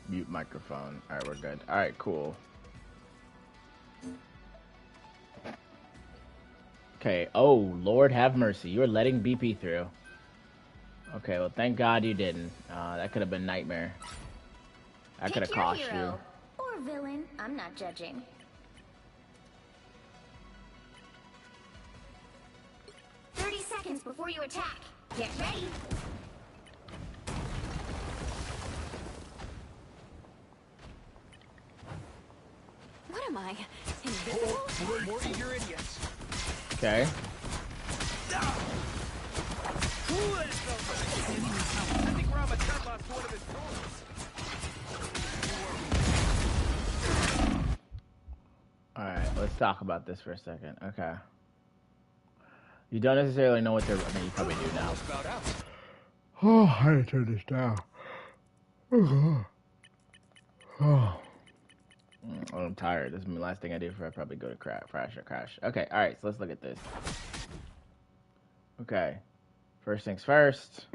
Mute microphone. All right, we're good. All right, cool. Okay. Oh, Lord have mercy. You're letting BP through. Okay, well, thank God you didn't. That could have been nightmare. That could have Pick your cost you. hero. Or villain. I'm not judging. 30 seconds before you attack. Get ready. What am I? Invisible? More eager idiots. Okay. I think Rama Tut lost one of his tools. Alright, let's talk about this for a second. Okay. You don't necessarily know what they're... I mean, you probably do now. Oh, I had to turn this down. Oh. I'm tired. This is the last thing I do before I probably go to crash. Okay, alright, so let's look at this. Okay. First things first.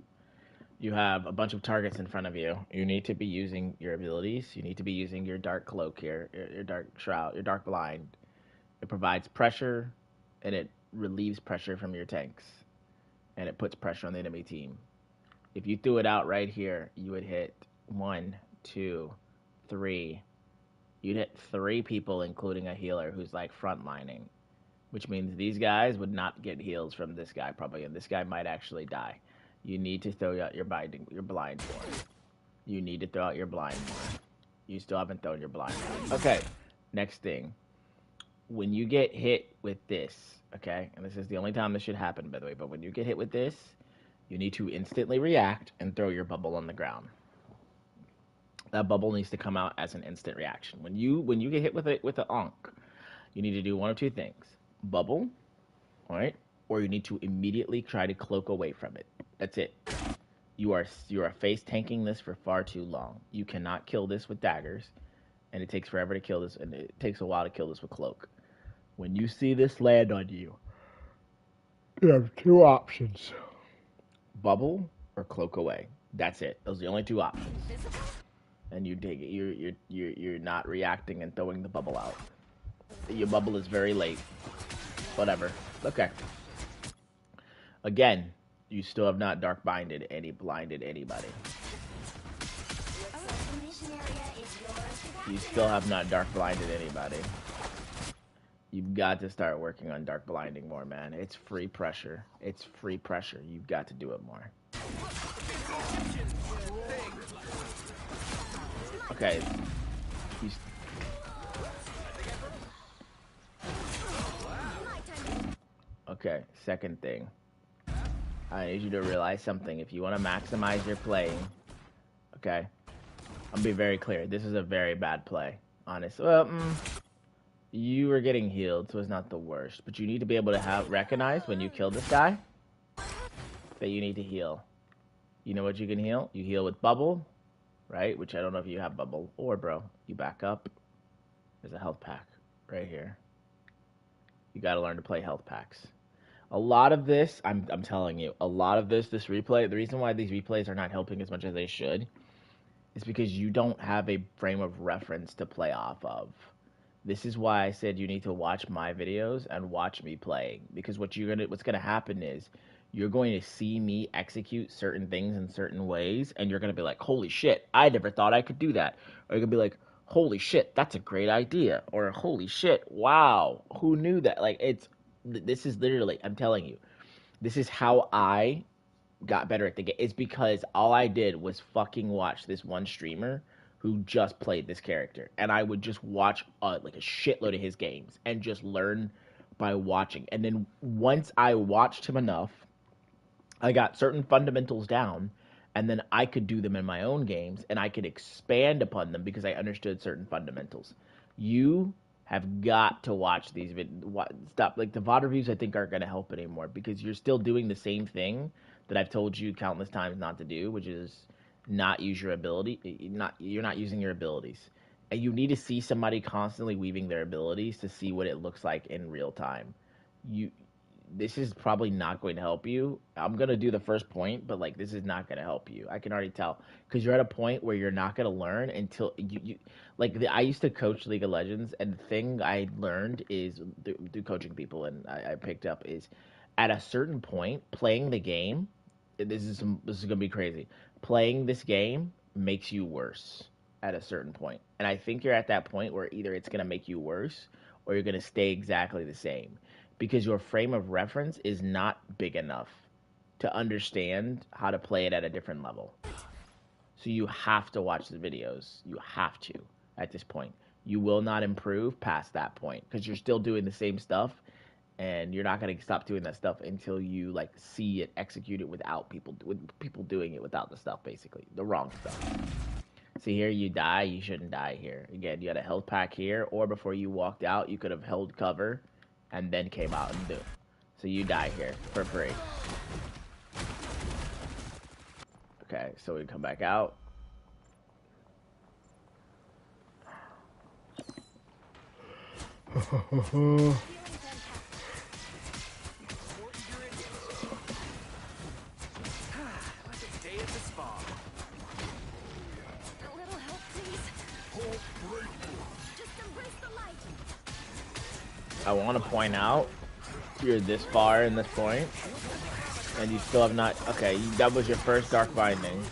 You have a bunch of targets in front of you. You need to be using your abilities. You need to be using your dark cloak here, your dark shroud, your dark blind. It provides pressure, and it relieves pressure from your tanks, and it puts pressure on the enemy team. If you threw it out right here, you would hit 1, 2, 3. You'd hit 3 people, including a healer who's like frontlining, which means these guys would not get heals from this guy probably, and this guy might actually die. You need to throw out your blind more. You need to throw out your blind more. You still haven't thrown your blind more. Okay, next thing. When you get hit with this, okay, and this is the only time this should happen, by the way, but when you get hit with this, you need to instantly react and throw your bubble on the ground. That bubble needs to come out as an instant reaction. When you get hit with an Ankh, you need to do one of two things: bubble, all right, or you need to immediately try to cloak away from it. That's it. You are face tanking this for far too long. You cannot kill this with daggers, and it takes forever to kill this, and it takes a while to kill this with cloak. When you see this land on you, you have 2 options: bubble or cloak away. That's it. Those are the only 2 options. And you dig it. You're not reacting and throwing the bubble out. Your bubble is very late. Whatever. Okay. Again, you still have not dark blinded anybody. You still have not dark blinded anybody. You've got to start working on dark blinding more, man. It's free pressure. It's free pressure. You've got to do it more. Okay. Okay, second thing. I need you to realize something. If you want to maximize your playing, okay, I'll be very clear. This is a very bad play, honestly. Well, you were getting healed, so it's not the worst. But you need to be able to recognize when you kill this guy that you need to heal. You know what you can heal? You heal with bubble, right? Which I don't know if you have bubble. Or, bro, you back up. There's a health pack right here. You got to learn to play health packs. A lot of this, I'm telling you, a lot of this replay, the reason why these replays are not helping as much as they should is because you don't have a frame of reference to play off of. This is why I said you need to watch my videos and watch me playing, because what's gonna happen is you're going to see me execute certain things in certain ways, and you're gonna be like, holy shit, I never thought I could do that. Or you're gonna be like, holy shit, that's a great idea. Or holy shit, wow, who knew that? Like, this is literally, I'm telling you, this is how I got better at the game. It's because all I did was fucking watch this one streamer who just played this character, and I would just watch like a shitload of his games and just learn by watching. And then once I watched him enough, I got certain fundamentals down, and then I could do them in my own games, and I could expand upon them because I understood certain fundamentals. You have got to watch these stop. Like, the VOD reviews I think aren't going to help anymore because you're still doing the same thing that I've told you countless times not to do, which is not use your ability. You're not using your abilities, and you need to see somebody constantly weaving their abilities to see what it looks like in real time. You this is probably not going to help you. I'm gonna do the first point, but like this is not gonna help you. I can already tell because you're at a point where you're not gonna learn until you like I used to coach League of Legends, and the thing I learned is through coaching people, and I picked up is at a certain point playing the game. This is gonna be crazy. Playing this game makes you worse at a certain point, and I think you're at that point where either it's gonna make you worse or you're gonna stay exactly the same because your frame of reference is not big enough to understand how to play it at a different level. So you have to watch the videos. You have to at this point. You will not improve past that point because you're still doing the same stuff and you're not going to stop doing that stuff until you like see it executed without people doing it without the stuff, basically the wrong stuff. See here, you die. You shouldn't die here. Again, you had a health pack here, or before you walked out, you could have held cover and then came out and do. So you die here for free. Okay, so we come back out. I want to point out, you're this far in this point, and you still have not. Okay, that was your first Dark Binding.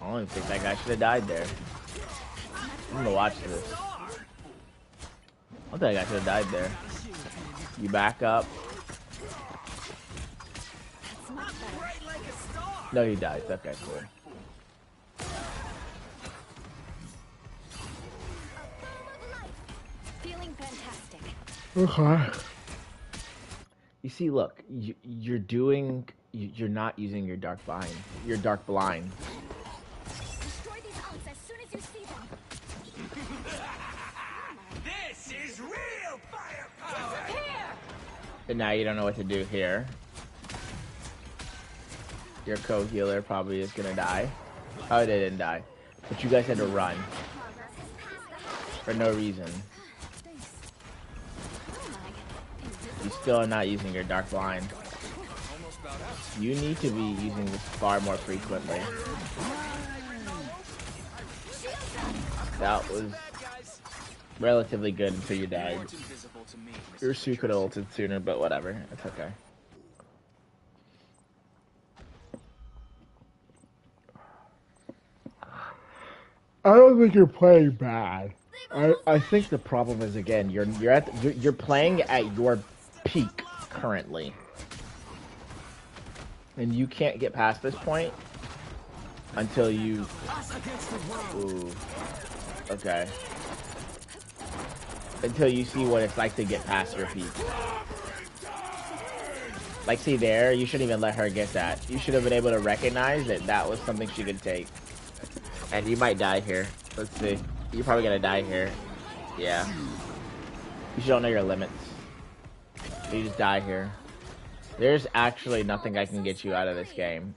I don't even think that guy should have died there. I'm gonna watch this. I think that guy should have died there. You back up. No, he dies. Okay, cool. Okay. You see, look, you're not using your Dark Blind. Your Dark Blind. Destroy these ults as soon as you see them. This is real firepower! Here! And now you don't know what to do here. Your co-healer probably is gonna die. Oh, they didn't die. But you guys had to run. For no reason. You still are not using your Dark Blind. You need to be using this far more frequently. That was relatively good until you died. Your Sue could have ulted sooner, but whatever. It's okay. I don't think you're playing bad. I think the problem is, again, you're playing at your peak currently, and you can't get past this point until you. Ooh, okay. Until you see what it's like to get past your peak. Like, see there, you shouldn't even let her get that. You should have been able to recognize that that was something she could take. And you might die here. Let's see. You're probably gonna die here. Yeah. You don't know your limits. You just die here. There's actually nothing I can get you out of this game.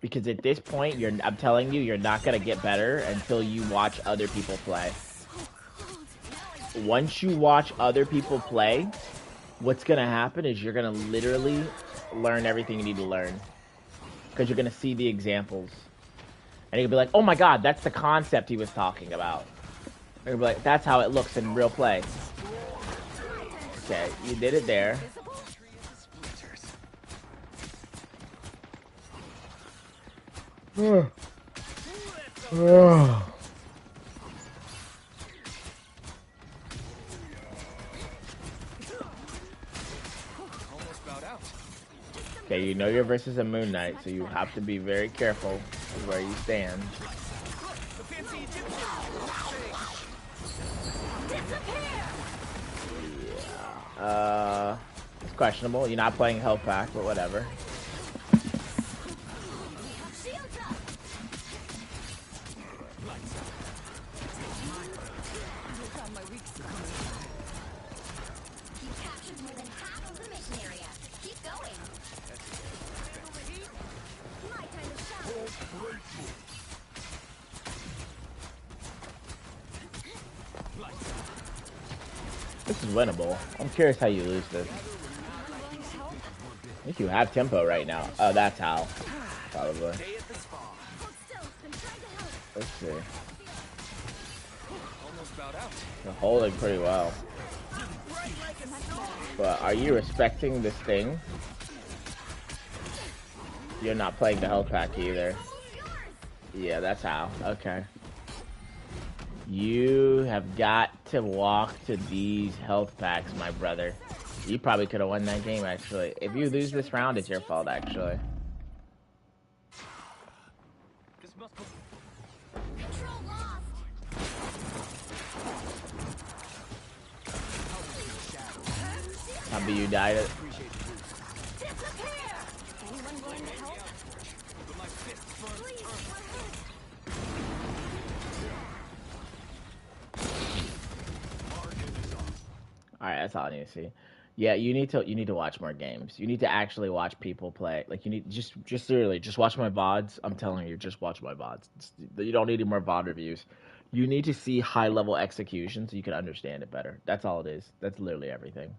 Because at this point, I'm telling you, you're not gonna get better until you watch other people play. Once you watch other people play, what's gonna happen is you're gonna literally learn everything you need to learn. Because you're gonna see the examples. And you'll be like, oh my god, that's the concept he was talking about. And you'll be like, that's how it looks in real play. Okay, you did it there. Okay, you know you're versus a Moon Knight, so you have to be very careful of where you stand. Yeah. It's questionable. You're not playing health pack, but whatever. This is winnable. I'm curious how you lose this. I think you have tempo right now. Oh, that's how. Probably. Hold still. I'm trying to help. Let's see. Almost about out. You're holding pretty well. But are you respecting this thing? You're not playing the health pack either. Yeah, that's how. Okay. You have got to walk to these health packs, my brother. You probably could have won that game, actually. If you lose this round, it's your fault, actually. This must be... Control lost. Maybe you died. Disappear. Anyone going to help? But my fist burns Please, earth. we're hurt. All right, that's all I need to see. Yeah, you need to watch more games. You need to actually watch people play. Like you need just literally just watch my VODs. I'm telling you, just watch my VODs. You don't need any more VOD reviews. You need to see high level execution so you can understand it better. That's all it is. That's literally everything.